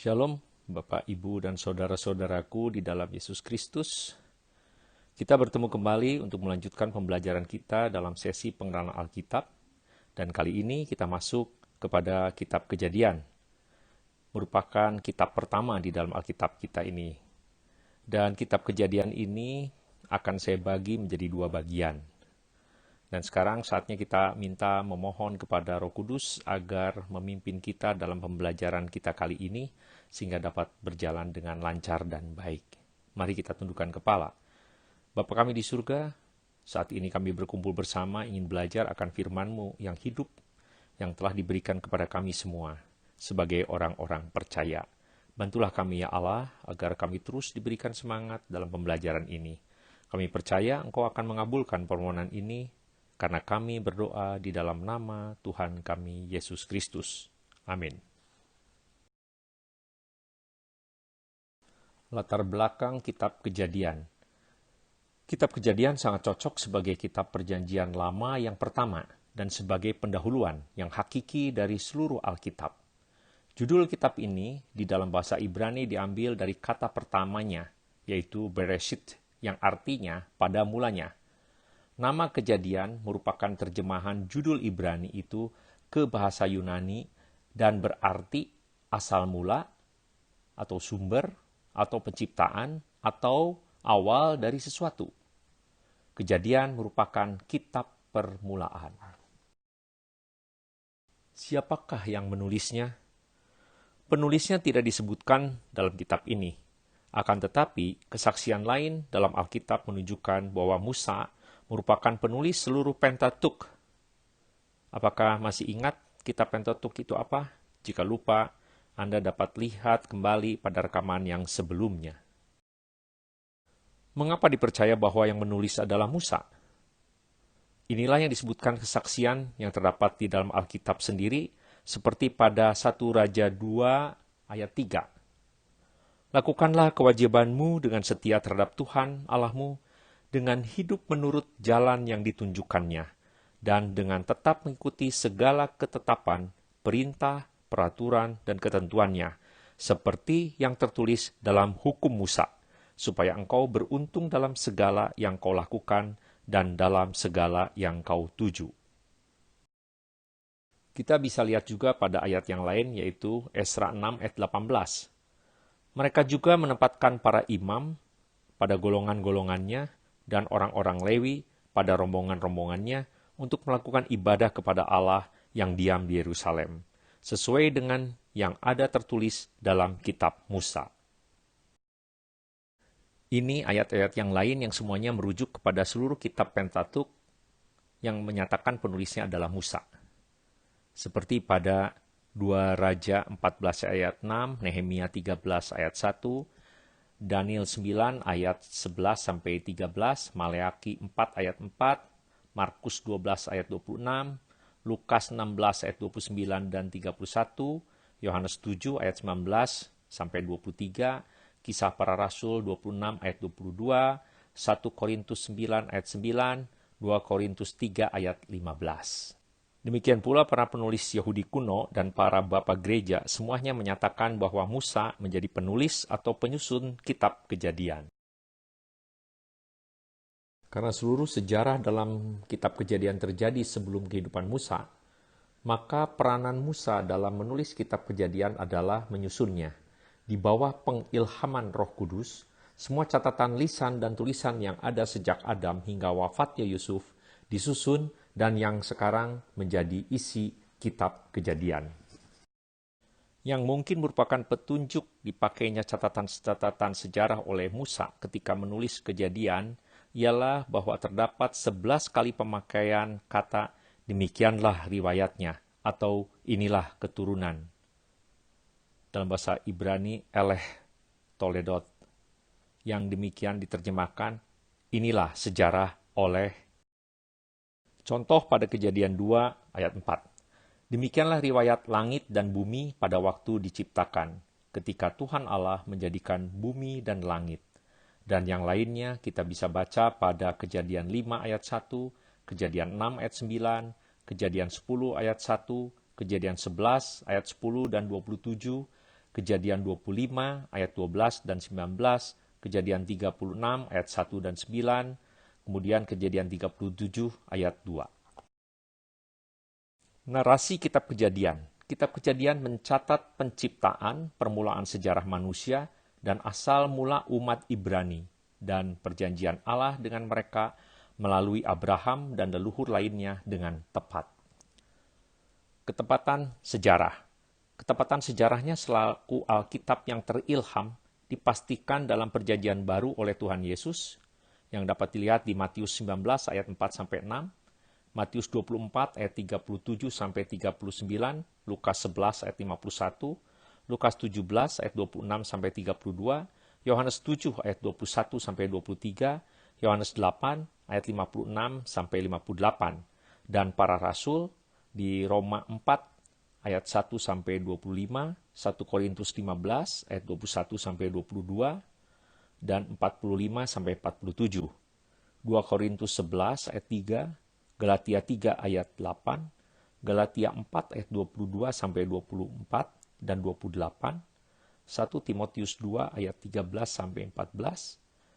Shalom, Bapak, Ibu, dan saudara-saudaraku di dalam Yesus Kristus. Kita bertemu kembali untuk melanjutkan pembelajaran kita dalam sesi pengenalan Alkitab. Dan kali ini kita masuk kepada kitab Kejadian. Merupakan kitab pertama di dalam Alkitab kita ini. Dan kitab Kejadian ini akan saya bagi menjadi dua bagian. Dan sekarang saatnya kita minta memohon kepada Roh Kudus agar memimpin kita dalam pembelajaran kita kali ini sehingga dapat berjalan dengan lancar dan baik. Mari kita tundukkan kepala. Bapa kami di surga, saat ini kami berkumpul bersama ingin belajar akan firman-Mu yang hidup yang telah diberikan kepada kami semua sebagai orang-orang percaya. Bantulah kami ya Allah agar kami terus diberikan semangat dalam pembelajaran ini. Kami percaya Engkau akan mengabulkan permohonan ini karena kami berdoa di dalam nama Tuhan kami, Yesus Kristus. Amin. Latar belakang Kitab Kejadian. Kitab Kejadian sangat cocok sebagai kitab perjanjian lama yang pertama dan sebagai pendahuluan yang hakiki dari seluruh Alkitab. Judul kitab ini di dalam bahasa Ibrani diambil dari kata pertamanya, yaitu Bereshit, yang artinya pada mulanya. Nama Kejadian merupakan terjemahan judul Ibrani itu ke bahasa Yunani dan berarti asal mula atau sumber atau penciptaan atau awal dari sesuatu. Kejadian merupakan kitab permulaan. Siapakah yang menulisnya? Penulisnya tidak disebutkan dalam kitab ini. Akan tetapi, kesaksian lain dalam Alkitab menunjukkan bahwa Musa merupakan penulis seluruh Pentatuk. Apakah masih ingat kitab Pentatuk itu apa? Jika lupa, Anda dapat lihat kembali pada rekaman yang sebelumnya. Mengapa dipercaya bahwa yang menulis adalah Musa? Inilah yang disebutkan kesaksian yang terdapat di dalam Alkitab sendiri, seperti pada 1 Raja 2 ayat 3. Lakukanlah kewajibanmu dengan setia terhadap Tuhan Allahmu, dengan hidup menurut jalan yang ditunjukkannya, dan dengan tetap mengikuti segala ketetapan, perintah, peraturan, dan ketentuannya, seperti yang tertulis dalam hukum Musa, supaya engkau beruntung dalam segala yang kau lakukan dan dalam segala yang kau tuju. Kita bisa lihat juga pada ayat yang lain, yaitu Esra 6 ayat 18. Mereka juga menempatkan para imam pada golongan-golongannya dan orang-orang Lewi pada rombongan-rombongannya untuk melakukan ibadah kepada Allah yang diam di Yerusalem, sesuai dengan yang ada tertulis dalam kitab Musa. Ini ayat-ayat yang lain yang semuanya merujuk kepada seluruh kitab Pentatuk yang menyatakan penulisnya adalah Musa. Seperti pada 2 Raja 14 ayat 6, Nehemia 13 ayat 1, Daniel 9 ayat 11-13, Maleaki 4 ayat 4, Markus 12 ayat 26, Lukas 16 ayat 29 dan 31, Yohanes 7 ayat 19-23, Kisah Para Rasul 26 ayat 22, 1 Korintus 9 ayat 9, 2 Korintus 3 ayat 15. Demikian pula para penulis Yahudi kuno dan para bapak gereja semuanya menyatakan bahwa Musa menjadi penulis atau penyusun kitab Kejadian. Karena seluruh sejarah dalam kitab Kejadian terjadi sebelum kehidupan Musa, maka peranan Musa dalam menulis kitab Kejadian adalah menyusunnya. Di bawah pengilhaman Roh Kudus, semua catatan lisan dan tulisan yang ada sejak Adam hingga wafatnya Yusuf disusun dan yang sekarang menjadi isi kitab Kejadian. Yang mungkin merupakan petunjuk dipakainya catatan-catatan sejarah oleh Musa ketika menulis Kejadian ialah bahwa terdapat 11 kali pemakaian kata demikianlah riwayatnya atau inilah keturunan. Dalam bahasa Ibrani eleh toledot, yang demikian diterjemahkan inilah sejarah oleh. Contoh pada Kejadian 2 ayat 4. Demikianlah riwayat langit dan bumi pada waktu diciptakan, ketika Tuhan Allah menjadikan bumi dan langit. Dan yang lainnya kita bisa baca pada Kejadian 5 ayat 1, Kejadian 6 ayat 9, Kejadian 10 ayat 1, Kejadian 11 ayat 10 dan 27, Kejadian 25 ayat 12 dan 19, Kejadian 36 ayat 1 dan 9, kemudian Kejadian 37 ayat 2. Narasi Kitab Kejadian. Kitab Kejadian mencatat penciptaan, permulaan sejarah manusia, dan asal mula umat Ibrani, dan perjanjian Allah dengan mereka melalui Abraham dan leluhur lainnya dengan tepat. Ketepatan sejarah. Ketepatan sejarahnya selaku Alkitab yang terilham dipastikan dalam perjanjian baru oleh Tuhan Yesus, yang dapat dilihat di Matius 19 ayat 4-6, Matius 24 ayat 37-39, Lukas 11 ayat 51, Lukas 17 ayat 26-32, Yohanes 7 ayat 21-23, Yohanes 8 ayat 56-58, dan para rasul di Roma 4 ayat 1-25, 1 Korintus 15 ayat 21-22, dan 45-47, 2 Korintus 11 ayat 3, Galatia 3 ayat 8, Galatia 4 ayat 22-24 dan 28, 1 Timotius 2 ayat 13-14,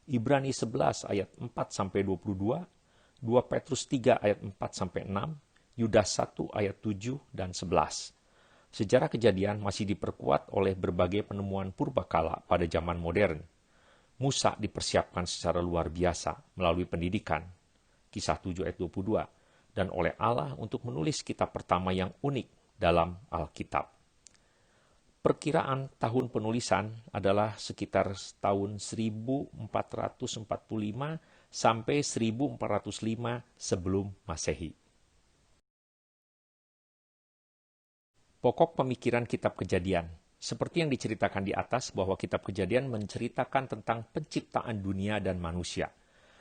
Ibrani 11 ayat 4-22, 2 Petrus 3 ayat 4-6, Yudas 1 ayat 7 dan 11. Sejarah Kejadian masih diperkuat oleh berbagai penemuan purbakala pada zaman modern. Musa dipersiapkan secara luar biasa melalui pendidikan, Kisah 7 ayat 22, dan oleh Allah untuk menulis kitab pertama yang unik dalam Alkitab. Perkiraan tahun penulisan adalah sekitar tahun 1445 sampai 1405 sebelum Masehi. Pokok pemikiran kitab Kejadian. Seperti yang diceritakan di atas bahwa kitab Kejadian menceritakan tentang penciptaan dunia dan manusia,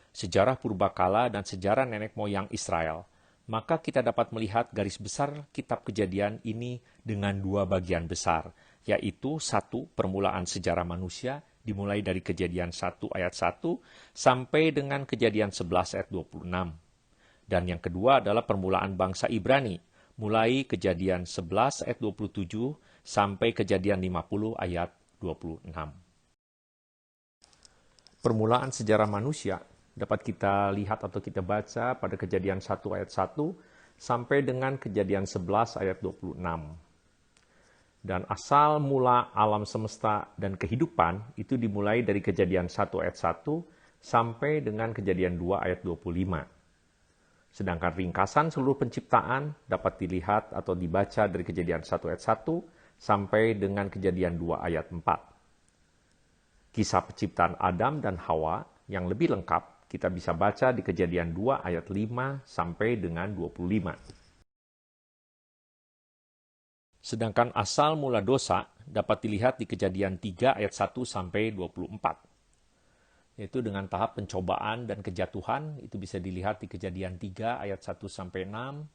sejarah purbakala dan sejarah nenek moyang Israel. Maka kita dapat melihat garis besar kitab Kejadian ini dengan dua bagian besar, yaitu satu, permulaan sejarah manusia, dimulai dari Kejadian 1 ayat 1 sampai dengan Kejadian 11 ayat 26. Dan yang kedua adalah permulaan bangsa Ibrani, mulai Kejadian 11 ayat 27 sampai Kejadian 50 ayat 26. Permulaan sejarah manusia dapat kita lihat atau kita baca pada Kejadian 1 ayat 1 sampai dengan Kejadian 11 ayat 26. Dan asal mula alam semesta dan kehidupan itu dimulai dari Kejadian 1 ayat 1 sampai dengan Kejadian 2 ayat 25. Sedangkan ringkasan seluruh penciptaan dapat dilihat atau dibaca dari Kejadian 1 ayat 1 sampai dengan Kejadian 2 ayat 4. Kisah penciptaan Adam dan Hawa yang lebih lengkap kita bisa baca di Kejadian 2 ayat 5 sampai dengan 25. Sedangkan asal mula dosa dapat dilihat di Kejadian 3 ayat 1 sampai 24. Yaitu dengan tahap pencobaan dan kejatuhan, itu bisa dilihat di Kejadian 3 ayat 1 sampai 6,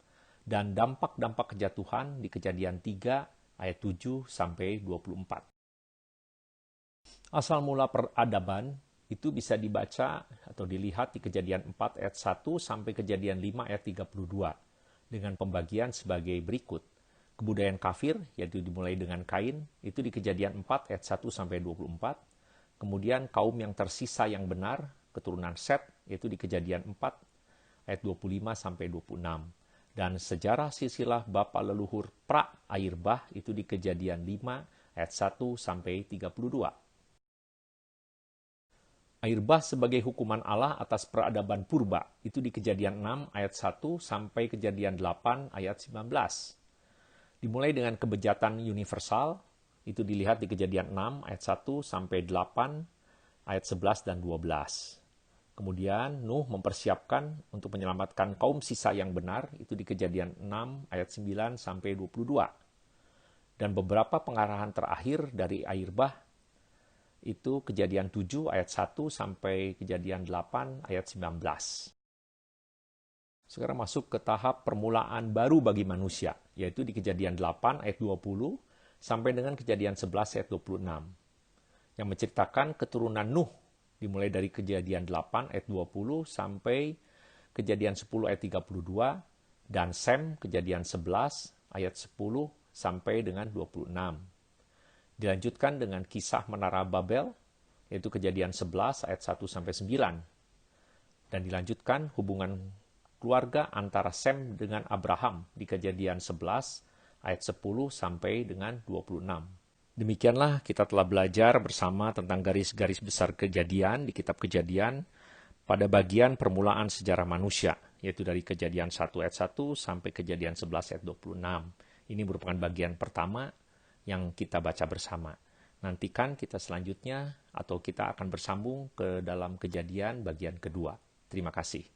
dan dampak-dampak kejatuhan di Kejadian 3 ayat 7 sampai 24. Asal mula peradaban itu bisa dibaca atau dilihat di Kejadian 4 ayat 1 sampai Kejadian 5 ayat 32 dengan pembagian sebagai berikut. Kebudayaan kafir, yaitu dimulai dengan Kain, itu di Kejadian 4 ayat 1 sampai 24. Kemudian kaum yang tersisa yang benar, keturunan Set, yaitu di Kejadian 4 ayat 25 sampai 26. Dan sejarah silsilah bapa leluhur pra air bah itu di Kejadian 5 ayat 1 sampai 32. Air bah sebagai hukuman Allah atas peradaban purba, itu di Kejadian 6 ayat 1 sampai Kejadian 8 ayat 19. Dimulai dengan kebejatan universal, itu dilihat di Kejadian 6 ayat 1 sampai 8 ayat 11 dan 12. Kemudian Nuh mempersiapkan untuk menyelamatkan kaum sisa yang benar, itu di Kejadian 6 ayat 9 sampai 22. Dan beberapa pengarahan terakhir dari air bah itu Kejadian 7 ayat 1 sampai Kejadian 8 ayat 19. Sekarang masuk ke tahap permulaan baru bagi manusia, yaitu di Kejadian 8 ayat 20 sampai dengan Kejadian 11 ayat 26. Yang menceritakan keturunan Nuh, dimulai dari Kejadian 8 ayat 20 sampai Kejadian 10 ayat 32, dan Sem, Kejadian 11 ayat 10 sampai dengan 26. Dilanjutkan dengan kisah Menara Babel, yaitu Kejadian 11 ayat 1-9. Dan dilanjutkan hubungan keluarga antara Sem dengan Abraham di Kejadian 11 ayat 10 sampai dengan 26. Demikianlah kita telah belajar bersama tentang garis-garis besar kejadian di kitab Kejadian pada bagian permulaan sejarah manusia, yaitu dari Kejadian 1 ayat 1 sampai Kejadian 11 ayat 26. Ini merupakan bagian pertama yang kita baca bersama. Nantikan kita selanjutnya atau kita akan bersambung ke dalam Kejadian bagian kedua. Terima kasih.